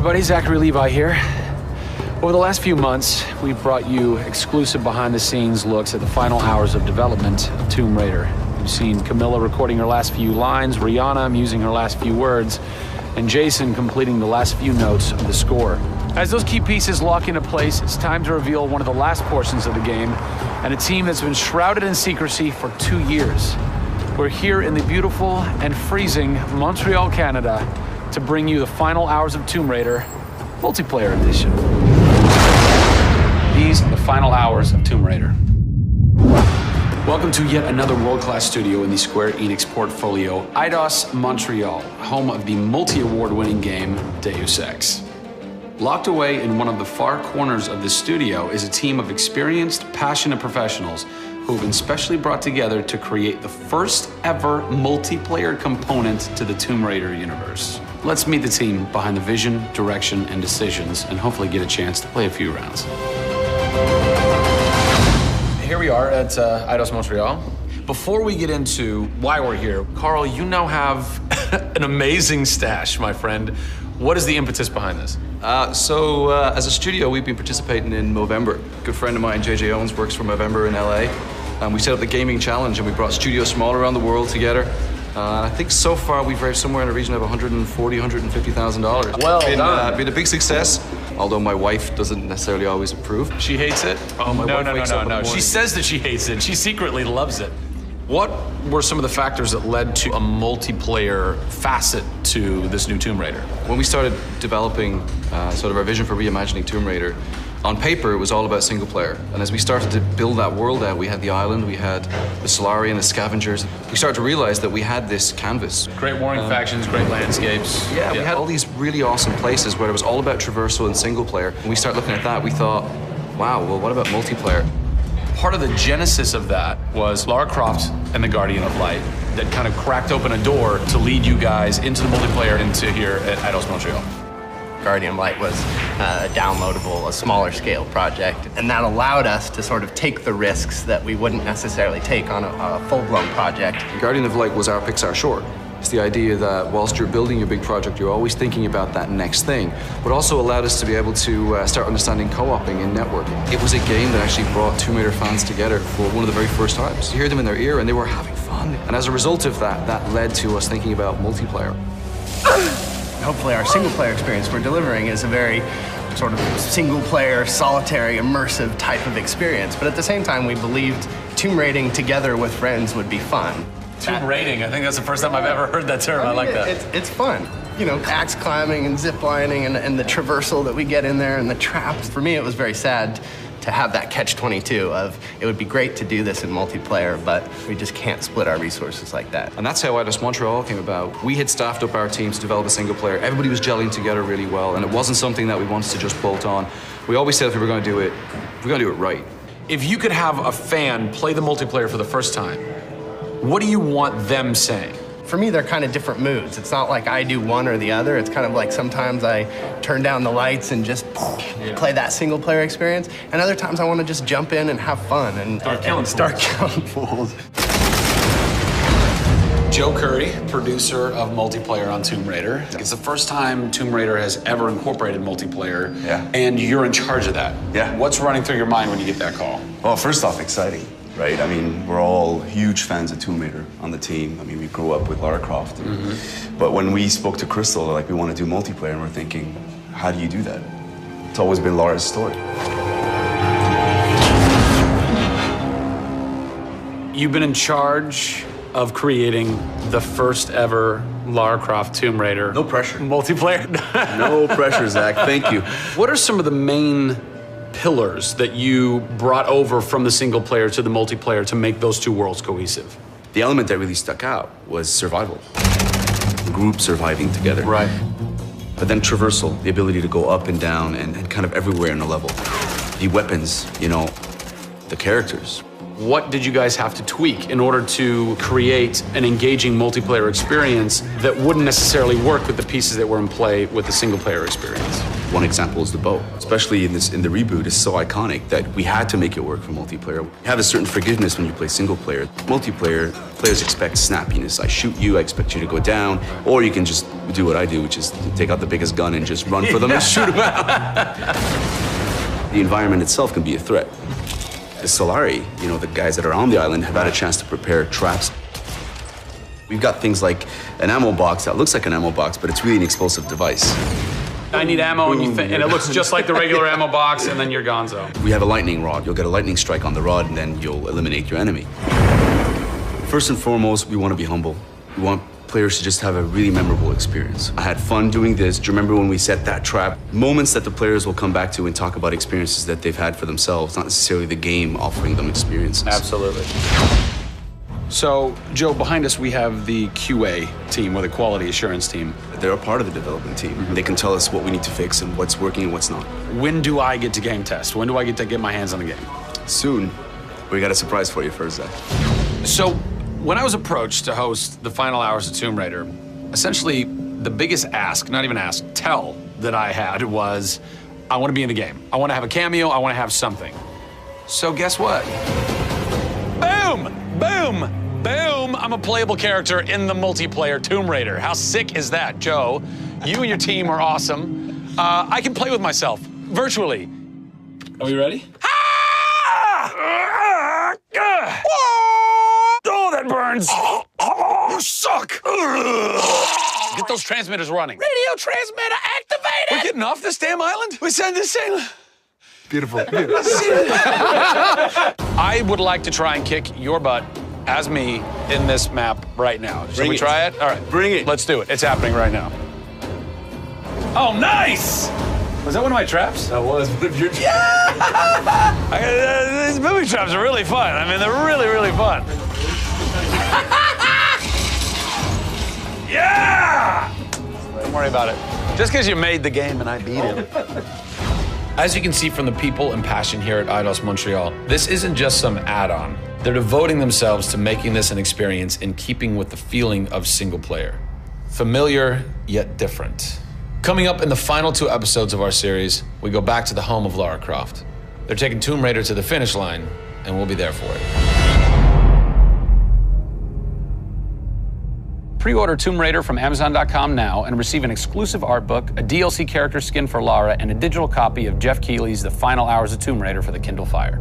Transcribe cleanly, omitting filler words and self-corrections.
everybody, Zachary Levi here. Over the last few months, we've brought you exclusive behind-the-scenes looks at the final hours of development of Tomb Raider. You've seen Camilla recording her last few lines, Rihanna musing her last few words, and Jason completing the last few notes of the score. As those key pieces lock into place, it's time to reveal one of the last portions of the game, and a team that's been shrouded in secrecy for 2 years. We're here in the beautiful and freezing Montreal, Canada, to bring you the final hours of Tomb Raider multiplayer edition. These are the final hours of Tomb Raider. Welcome to yet another world-class studio in the Square Enix portfolio, Eidos Montreal, home of the multi-award-winning game Deus Ex. Locked away in one of the far corners of the studio is a team of experienced, passionate professionals who have been specially brought together to create the first ever multiplayer component to the Tomb Raider universe. Let's meet the team behind the vision, direction, and decisions, and hopefully get a chance to play a few rounds. Here we are at Eidos Montreal. Before we get into why we're here, Carl, you now have an amazing stash, my friend. What is the impetus behind this? As a studio, we've been participating in Movember. A good friend of mine, JJ Owens, works for Movember in LA. And we set up the gaming challenge, and we brought studios from all around the world together. I think so far we've raised somewhere in the region of $140,000, $150,000. Well done. Been a big success, although my wife doesn't necessarily always approve. She hates it? Oh, my wife wakes up in the morning. She says that she hates it. She secretly loves it. What were some of the factors that led to a multiplayer facet to this new Tomb Raider? When we started developing sort of our vision for reimagining Tomb Raider, on paper, it was all about single player. And as we started to build that world out, we had the island, we had the Solari and the scavengers. We started to realize that we had this canvas. Great warring factions, great landscapes. Yeah, we had all these really awesome places where it was all about traversal and single player. When we started looking at that, we thought, wow, well, what about multiplayer? Part of the genesis of that was Lara Croft and the Guardian of Light that kind of cracked open a door to lead you guys into the multiplayer into here at Eidos Montreal. Guardian of Light was a downloadable, a smaller scale project, and that allowed us to sort of take the risks that we wouldn't necessarily take on a full-blown project. Guardian of Light was our Pixar short. It's the idea that whilst you're building your big project, you're always thinking about that next thing, but also allowed us to be able to start understanding co-oping and networking. It was a game that actually brought Tomb Raider fans together for one of the very first times. You hear them in their ear and they were having fun. And as a result of that, that led to us thinking about multiplayer. Hopefully our single-player experience we're delivering is a very sort of single-player, solitary, immersive type of experience. But at the same time, we believed tomb raiding together with friends would be fun. Tomb raiding, I think that's the first time I've ever heard that term. I like that. It's fun. You know, axe climbing and zip lining and the traversal that we get in there and the traps. For me, it was very sad to have that catch-22 of it would be great to do this in multiplayer, but we just can't split our resources like that. And that's how Eidos Montreal came about. We had staffed up our team to develop a single player. Everybody was gelling together really well, and it wasn't something that we wanted to just bolt on. We always said if we were going to do it, we're going to do it right. If you could have a fan play the multiplayer for the first time, what do you want them saying? For me, they're kind of different moods. It's not like I do one or the other. It's kind of like sometimes I turn down the lights and just play that single player experience. And other times I want to just jump in and have fun and start killing fools. Joe Curry, producer of multiplayer on Tomb Raider. It's the first time Tomb Raider has ever incorporated multiplayer. Yeah. And you're in charge of that. Yeah. What's running through your mind when you get that call? Well, first off, exciting, right? I mean, we're all huge fans of Tomb Raider on the team. I mean, we grew up with Lara Croft. But when we spoke to Crystal, like, we want to do multiplayer, and we're thinking, how do you do that? It's always been Lara's story. You've been in charge of creating the first ever Lara Croft Tomb Raider. No pressure. Multiplayer. No pressure, Zach. Thank you. What are some of the main pillars that you brought over from the single player to the multiplayer to make those two worlds cohesive? The element that really stuck out was survival. The group surviving together. Right. But then traversal, the ability to go up and down and kind of everywhere in a level. The weapons, you know, the characters. What did you guys have to tweak in order to create an engaging multiplayer experience that wouldn't necessarily work with the pieces that were in play with the single player experience? One example is the bow. Especially in the reboot, it's so iconic that we had to make it work for multiplayer. You have a certain forgiveness when you play single player. Multiplayer, players expect snappiness. I shoot you, I expect you to go down, or you can just do what I do, which is to take out the biggest gun and just run for them and shoot them out. The environment itself can be a threat. The Solari, you know, the guys that are on the island have had a chance to prepare traps. We've got things like an ammo box that looks like an ammo box, but it's really an explosive device. I need ammo, and it looks just like the regular ammo box, and then you're gonzo. We have a lightning rod. You'll get a lightning strike on the rod, and then you'll eliminate your enemy. First and foremost, we want to be humble. We want players to just have a really memorable experience. I had fun doing this. Do you remember when we set that trap? Moments that the players will come back to and talk about experiences that they've had for themselves, not necessarily the game offering them experiences. Absolutely. So, Joe, behind us we have the QA team, or the quality assurance team. They're a part of the development team. They can tell us what we need to fix and what's working and what's not. When do I get to game test? When do I get to get my hands on the game? Soon. We got a surprise for you first, Zach. So, when I was approached to host the final hours of Tomb Raider, essentially the biggest ask, not even ask, tell that I had was, I want to be in the game. I want to have a cameo, I want to have something. So guess what? Boom! Boom! Boom! I'm a playable character in the multiplayer Tomb Raider. How sick is that, Joe? You and your team are awesome. I can play with myself, virtually. Are we ready? Oh, that burns! You suck! Get those transmitters running. Radio transmitter activated! We're getting off this damn island? We send this sailor. Beautiful. I would like to try and kick your butt as me in this map right now. Should we try it? All right. Bring it. Let's do it. It's happening right now. Oh, nice! Was that one of my traps? That was one of your traps. Yeah! These movie traps are really fun. I mean, they're really, really fun. Yeah! Don't worry about it. Just because you made the game and I beat him. As you can see from the people and passion here at Eidos Montreal, this isn't just some add-on. They're devoting themselves to making this an experience in keeping with the feeling of single player. Familiar, yet different. Coming up in the final 2 episodes of our series, we go back to the home of Lara Croft. They're taking Tomb Raider to the finish line, and we'll be there for it. Pre-order Tomb Raider from Amazon.com now and receive an exclusive art book, a DLC character skin for Lara, and a digital copy of Jeff Keighley's The Final Hours of Tomb Raider for the Kindle Fire.